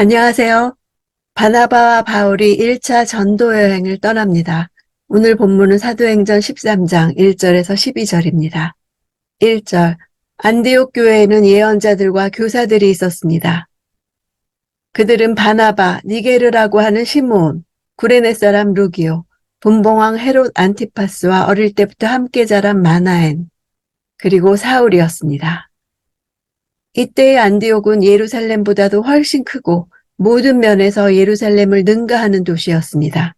안녕하세요. 바나바와 바울이 1차 전도 여행을 떠납니다. 오늘 본문은 사도행전 13장 1절에서 12절입니다. 1절. 안디옥 교회에는 예언자들과 교사들이 있었습니다. 그들은 바나바, 니게르라고 하는 시므온, 구레네 사람 루기오, 분봉왕 헤롯 안티파스와 어릴 때부터 함께 자란 마나엔, 그리고 사울이었습니다. 이때의 안디옥은 예루살렘보다도 훨씬 크고 모든 면에서 예루살렘을 능가하는 도시였습니다.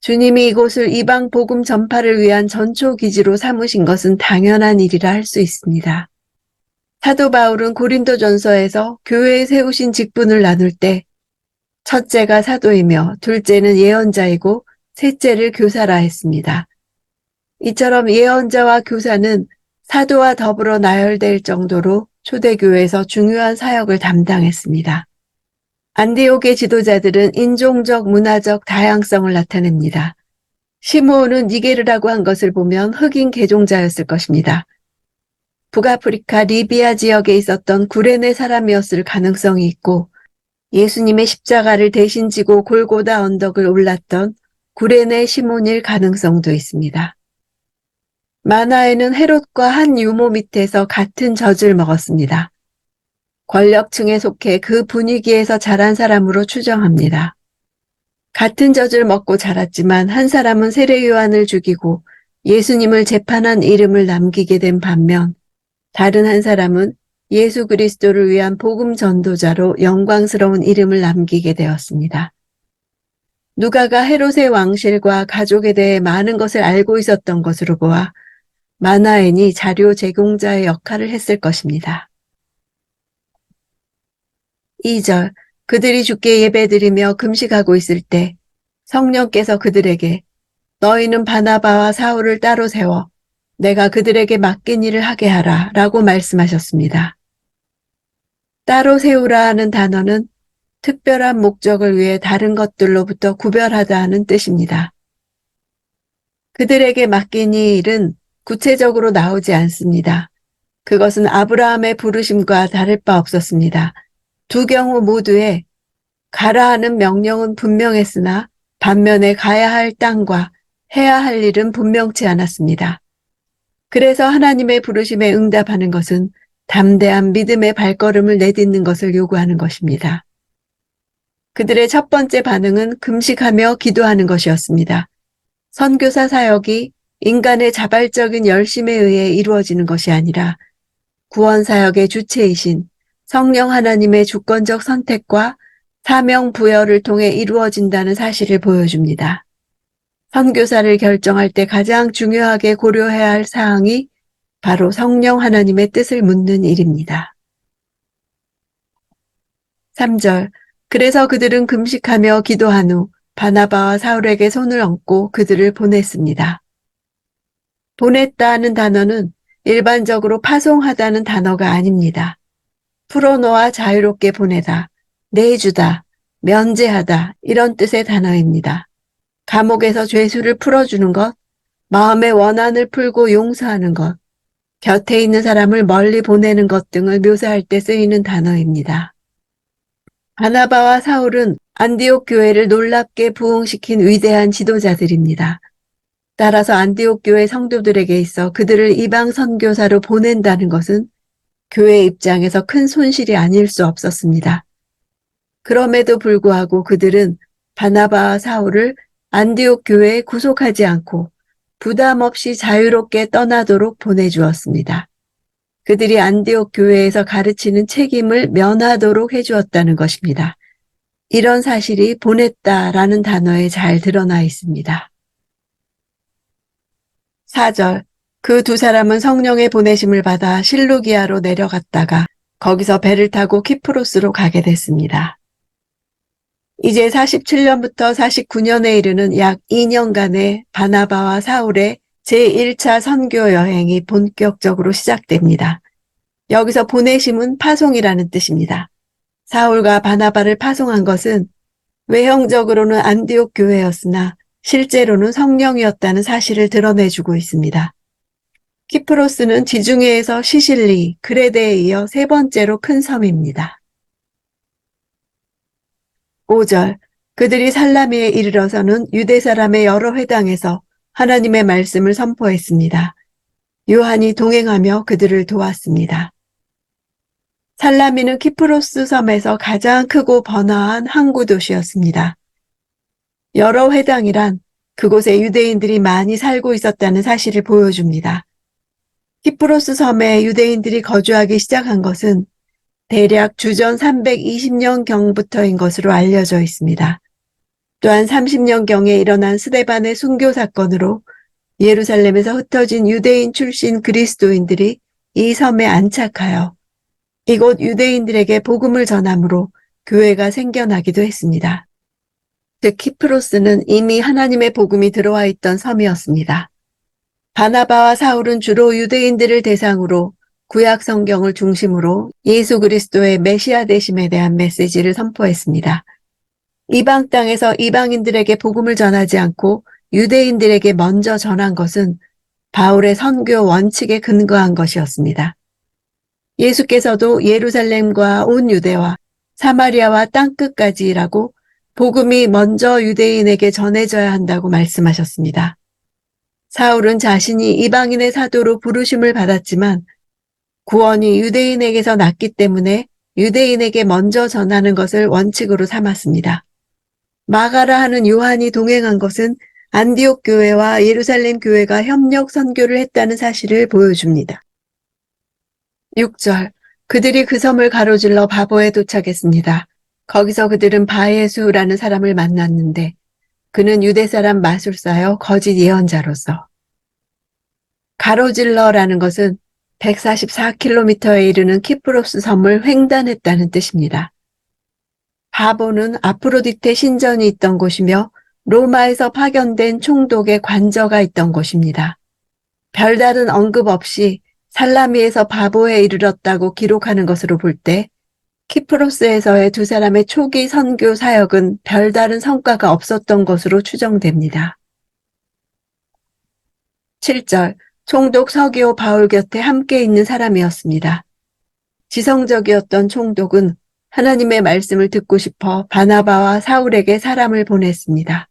주님이 이곳을 이방 복음 전파를 위한 전초 기지로 삼으신 것은 당연한 일이라 할 수 있습니다. 사도 바울은 고린도전서에서 교회에 세우신 직분을 나눌 때 첫째가 사도이며 둘째는 예언자이고 셋째를 교사라 했습니다. 이처럼 예언자와 교사는 사도와 더불어 나열될 정도로 초대교회에서 중요한 사역을 담당했습니다. 안디옥의 지도자들은 인종적, 문화적 다양성을 나타냅니다. 시므온은 니게르라고 한 것을 보면 흑인 개종자였을 것입니다. 북아프리카 리비아 지역에 있었던 구레네 사람이었을 가능성이 있고 예수님의 십자가를 대신 지고 골고다 언덕을 올랐던 구레네 시몬일 가능성도 있습니다. 마나에는 헤롯과 한 유모 밑에서 같은 젖을 먹었습니다. 권력층에 속해 그 분위기에서 자란 사람으로 추정합니다. 같은 젖을 먹고 자랐지만 한 사람은 세례 요한을 죽이고 예수님을 재판한 이름을 남기게 된 반면 다른 한 사람은 예수 그리스도를 위한 복음 전도자로 영광스러운 이름을 남기게 되었습니다. 누가가 헤롯의 왕실과 가족에 대해 많은 것을 알고 있었던 것으로 보아 마나엔이 자료 제공자의 역할을 했을 것입니다. 2절. 그들이 주께 예배드리며 금식하고 있을 때 성령께서 그들에게 너희는 바나바와 사울을 따로 세워 내가 그들에게 맡긴 일을 하게 하라 라고 말씀하셨습니다. 따로 세우라 하는 단어는 특별한 목적을 위해 다른 것들로부터 구별하다 하는 뜻입니다. 그들에게 맡긴 이 일은 구체적으로 나오지 않습니다. 그것은 아브라함의 부르심과 다를 바 없었습니다. 두 경우 모두에 가라 하는 명령은 분명했으나 반면에 가야 할 땅과 해야 할 일은 분명치 않았습니다. 그래서 하나님의 부르심에 응답하는 것은 담대한 믿음의 발걸음을 내딛는 것을 요구하는 것입니다. 그들의 첫 번째 반응은 금식하며 기도하는 것이었습니다. 선교사 사역이 인간의 자발적인 열심에 의해 이루어지는 것이 아니라 구원 사역의 주체이신 성령 하나님의 주권적 선택과 사명 부여를 통해 이루어진다는 사실을 보여줍니다. 선교사를 결정할 때 가장 중요하게 고려해야 할 사항이 바로 성령 하나님의 뜻을 묻는 일입니다. 3절. 그래서 그들은 금식하며 기도한 후 바나바와 사울에게 손을 얹고 그들을 보냈습니다. 보냈다는 단어는 일반적으로 파송하다는 단어가 아닙니다. 풀어놓아 자유롭게 보내다, 내주다, 면제하다 이런 뜻의 단어입니다. 감옥에서 죄수를 풀어주는 것, 마음의 원한을 풀고 용서하는 것, 곁에 있는 사람을 멀리 보내는 것 등을 묘사할 때 쓰이는 단어입니다. 바나바와 사울은 안디옥 교회를 놀랍게 부흥시킨 위대한 지도자들입니다. 따라서 안디옥 교회 성도들에게 있어 그들을 이방 선교사로 보낸다는 것은 교회 입장에서 큰 손실이 아닐 수 없었습니다. 그럼에도 불구하고 그들은 바나바와 사울을 안디옥 교회에 구속하지 않고 부담 없이 자유롭게 떠나도록 보내주었습니다. 그들이 안디옥 교회에서 가르치는 책임을 면하도록 해주었다는 것입니다. 이런 사실이 보냈다라는 단어에 잘 드러나 있습니다. 4절. 그 두 사람은 성령의 보내심을 받아 실루기아로 내려갔다가 거기서 배를 타고 키프로스로 가게 됐습니다. 이제 47년부터 49년에 이르는 약 2년간의 바나바와 사울의 제1차 선교 여행이 본격적으로 시작됩니다. 여기서 보내심은 파송이라는 뜻입니다. 사울과 바나바를 파송한 것은 외형적으로는 안디옥 교회였으나 실제로는 성령이었다는 사실을 드러내주고 있습니다. 키프로스는 지중해에서 시실리, 그레데에 이어 세 번째로 큰 섬입니다. 5절 그들이 살라미에 이르러서는 유대 사람의 여러 회당에서 하나님의 말씀을 선포했습니다. 요한이 동행하며 그들을 도왔습니다. 살라미는 키프로스 섬에서 가장 크고 번화한 항구 도시였습니다. 여러 회당이란 그곳에 유대인들이 많이 살고 있었다는 사실을 보여줍니다. 키프로스 섬에 유대인들이 거주하기 시작한 것은 대략 주전 320년경부터인 것으로 알려져 있습니다. 또한 30년경에 일어난 스데반의 순교 사건으로 예루살렘에서 흩어진 유대인 출신 그리스도인들이 이 섬에 안착하여 이곳 유대인들에게 복음을 전함으로 교회가 생겨나기도 했습니다. 즉 키프로스는 이미 하나님의 복음이 들어와 있던 섬이었습니다. 바나바와 사울은 주로 유대인들을 대상으로 구약 성경을 중심으로 예수 그리스도의 메시아 되심에 대한 메시지를 선포했습니다. 이방 땅에서 이방인들에게 복음을 전하지 않고 유대인들에게 먼저 전한 것은 바울의 선교 원칙에 근거한 것이었습니다. 예수께서도 예루살렘과 온 유대와 사마리아와 땅끝까지라고 복음이 먼저 유대인에게 전해져야 한다고 말씀하셨습니다. 사울은 자신이 이방인의 사도로 부르심을 받았지만 구원이 유대인에게서 났기 때문에 유대인에게 먼저 전하는 것을 원칙으로 삼았습니다. 마가라 하는 요한이 동행한 것은 안디옥 교회와 예루살렘 교회가 협력 선교를 했다는 사실을 보여줍니다. 6절 그들이 그 섬을 가로질러 바보에 도착했습니다. 거기서 그들은 바예수라는 사람을 만났는데 그는 유대 사람 마술사여 거짓 예언자로서 가로질러라는 것은 144km에 이르는 키프로스 섬을 횡단했다는 뜻입니다. 바보는 아프로디테 신전이 있던 곳이며 로마에서 파견된 총독의 관저가 있던 곳입니다. 별다른 언급 없이 살라미에서 바보에 이르렀다고 기록하는 것으로 볼 때 키프로스에서의 두 사람의 초기 선교 사역은 별다른 성과가 없었던 것으로 추정됩니다. 7절 총독 서기오 바울 곁에 함께 있는 사람이었습니다. 지성적이었던 총독은 하나님의 말씀을 듣고 싶어 바나바와 사울에게 사람을 보냈습니다.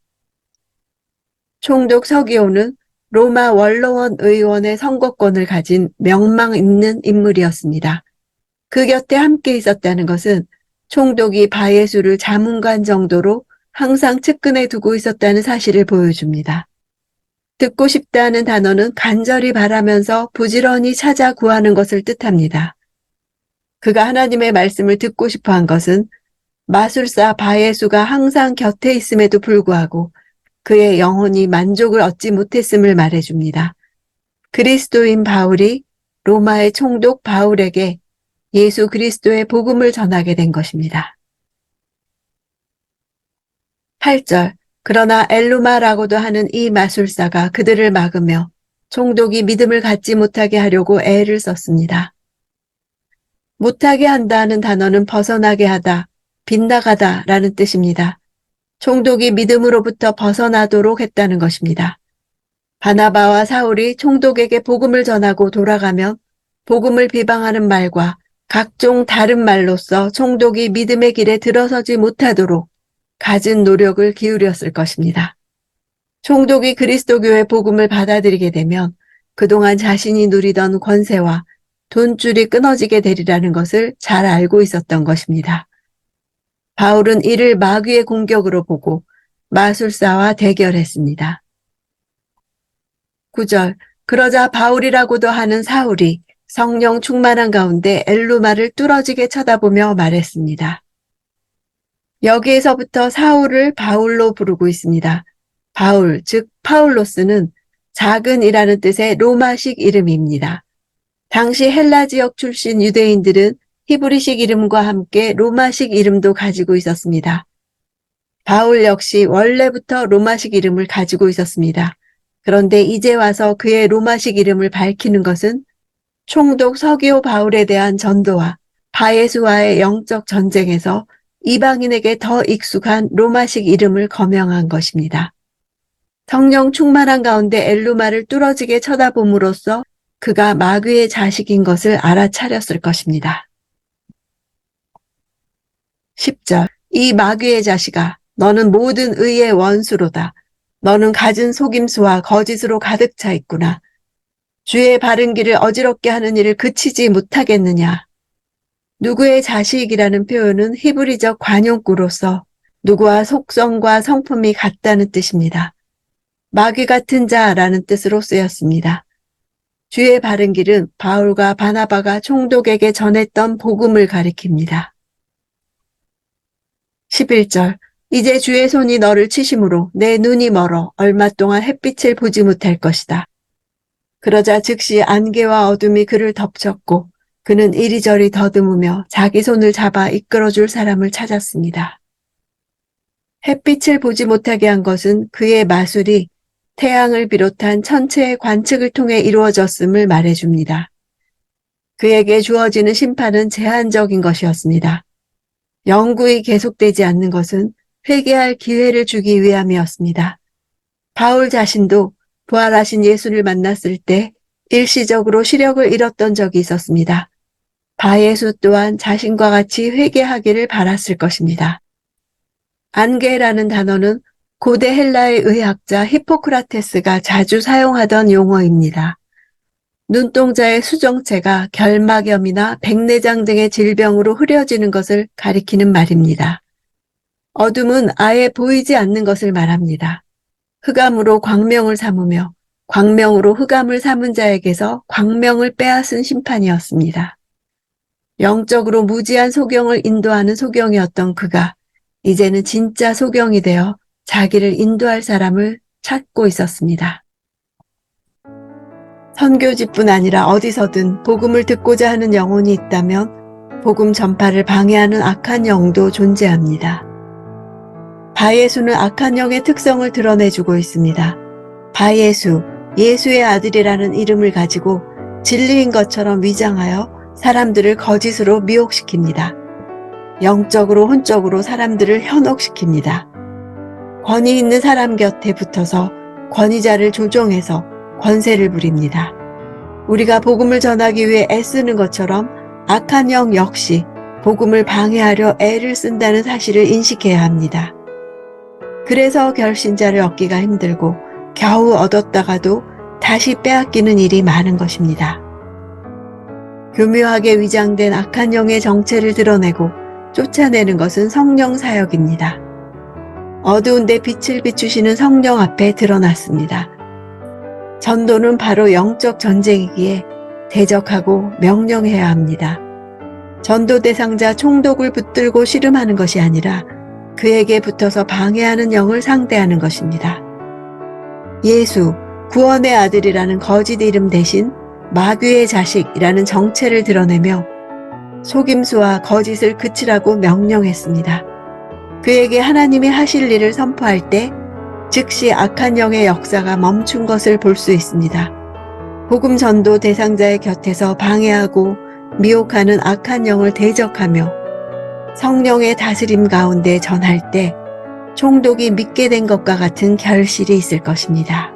총독 서기오는 로마 원로원 의원의 선거권을 가진 명망 있는 인물이었습니다. 그 곁에 함께 있었다는 것은 총독이 바예수를 자문관 정도로 항상 측근에 두고 있었다는 사실을 보여줍니다. 듣고 싶다는 단어는 간절히 바라면서 부지런히 찾아 구하는 것을 뜻합니다. 그가 하나님의 말씀을 듣고 싶어 한 것은 마술사 바예수가 항상 곁에 있음에도 불구하고 그의 영혼이 만족을 얻지 못했음을 말해줍니다. 그리스도인 바울이 로마의 총독 바울에게 예수 그리스도의 복음을 전하게 된 것입니다. 8절 그러나 엘루마라고도 하는 이 마술사가 그들을 막으며 총독이 믿음을 갖지 못하게 하려고 애를 썼습니다. 못하게 한다는 단어는 벗어나게 하다, 빗나가다 라는 뜻입니다. 총독이 믿음으로부터 벗어나도록 했다는 것입니다. 바나바와 사울이 총독에게 복음을 전하고 돌아가면 복음을 비방하는 말과 각종 다른 말로써 총독이 믿음의 길에 들어서지 못하도록 갖은 노력을 기울였을 것입니다. 총독이 그리스도교의 복음을 받아들이게 되면 그동안 자신이 누리던 권세와 돈줄이 끊어지게 되리라는 것을 잘 알고 있었던 것입니다. 바울은 이를 마귀의 공격으로 보고 마술사와 대결했습니다. 9절 그러자 바울이라고도 하는 사울이 성령 충만한 가운데 엘루마를 뚫어지게 쳐다보며 말했습니다. 여기에서부터 사울을 바울로 부르고 있습니다. 바울, 즉 파울로스는 작은이라는 뜻의 로마식 이름입니다. 당시 헬라 지역 출신 유대인들은 히브리식 이름과 함께 로마식 이름도 가지고 있었습니다. 바울 역시 원래부터 로마식 이름을 가지고 있었습니다. 그런데 이제 와서 그의 로마식 이름을 밝히는 것은 총독 서기오 바울에 대한 전도와 바예수와의 영적 전쟁에서 이방인에게 더 익숙한 로마식 이름을 거명한 것입니다. 성령 충만한 가운데 엘루마를 뚫어지게 쳐다봄으로써 그가 마귀의 자식인 것을 알아차렸을 것입니다. 10절 이 마귀의 자식아, 너는 모든 의의 원수로다. 너는 갖은 속임수와 거짓으로 가득 차 있구나. 주의 바른 길을 어지럽게 하는 일을 그치지 못하겠느냐. 누구의 자식이라는 표현은 히브리적 관용구로서 누구와 속성과 성품이 같다는 뜻입니다. 마귀 같은 자라는 뜻으로 쓰였습니다. 주의 바른 길은 바울과 바나바가 총독에게 전했던 복음을 가리킵니다. 11절 이제 주의 손이 너를 치심으로 내 눈이 멀어 얼마 동안 햇빛을 보지 못할 것이다. 그러자 즉시 안개와 어둠이 그를 덮쳤고 그는 이리저리 더듬으며 자기 손을 잡아 이끌어줄 사람을 찾았습니다. 햇빛을 보지 못하게 한 것은 그의 마술이 태양을 비롯한 천체의 관측을 통해 이루어졌음을 말해줍니다. 그에게 주어지는 심판은 제한적인 것이었습니다. 영구히 계속되지 않는 것은 회개할 기회를 주기 위함이었습니다. 바울 자신도 부활하신 예수를 만났을 때 일시적으로 시력을 잃었던 적이 있었습니다. 바예수 또한 자신과 같이 회개하기를 바랐을 것입니다. 안개라는 단어는 고대 헬라의 의학자 히포크라테스가 자주 사용하던 용어입니다. 눈동자의 수정체가 결막염이나 백내장 등의 질병으로 흐려지는 것을 가리키는 말입니다. 어둠은 아예 보이지 않는 것을 말합니다. 흑암으로 광명을 삼으며 광명으로 흑암을 삼은 자에게서 광명을 빼앗은 심판이었습니다. 영적으로 무지한 소경을 인도하는 소경이었던 그가 이제는 진짜 소경이 되어 자기를 인도할 사람을 찾고 있었습니다. 선교지뿐 아니라 어디서든 복음을 듣고자 하는 영혼이 있다면 복음 전파를 방해하는 악한 영도 존재합니다. 바예수는 악한 영의 특성을 드러내주고 있습니다. 바예수, 예수의 아들이라는 이름을 가지고 진리인 것처럼 위장하여 사람들을 거짓으로 미혹시킵니다. 영적으로 혼적으로 사람들을 현혹시킵니다. 권위 있는 사람 곁에 붙어서 권위자를 조종해서 권세를 부립니다. 우리가 복음을 전하기 위해 애쓰는 것처럼 악한 영 역시 복음을 방해하려 애를 쓴다는 사실을 인식해야 합니다. 그래서 결신자를 얻기가 힘들고 겨우 얻었다가도 다시 빼앗기는 일이 많은 것입니다. 교묘하게 위장된 악한 영의 정체를 드러내고 쫓아내는 것은 성령 사역입니다. 어두운 데 빛을 비추시는 성령 앞에 드러났습니다. 전도는 바로 영적 전쟁이기에 대적하고 명령해야 합니다. 전도 대상자 총독을 붙들고 씨름하는 것이 아니라 그에게 붙어서 방해하는 영을 상대하는 것입니다. 예수, 구원의 아들이라는 거짓 이름 대신 마귀의 자식이라는 정체를 드러내며 속임수와 거짓을 그치라고 명령했습니다. 그에게 하나님이 하실 일을 선포할 때 즉시 악한 영의 역사가 멈춘 것을 볼 수 있습니다. 복음 전도 대상자의 곁에서 방해하고 미혹하는 악한 영을 대적하며 성령의 다스림 가운데 전할 때 총독이 믿게 된 것과 같은 결실이 있을 것입니다.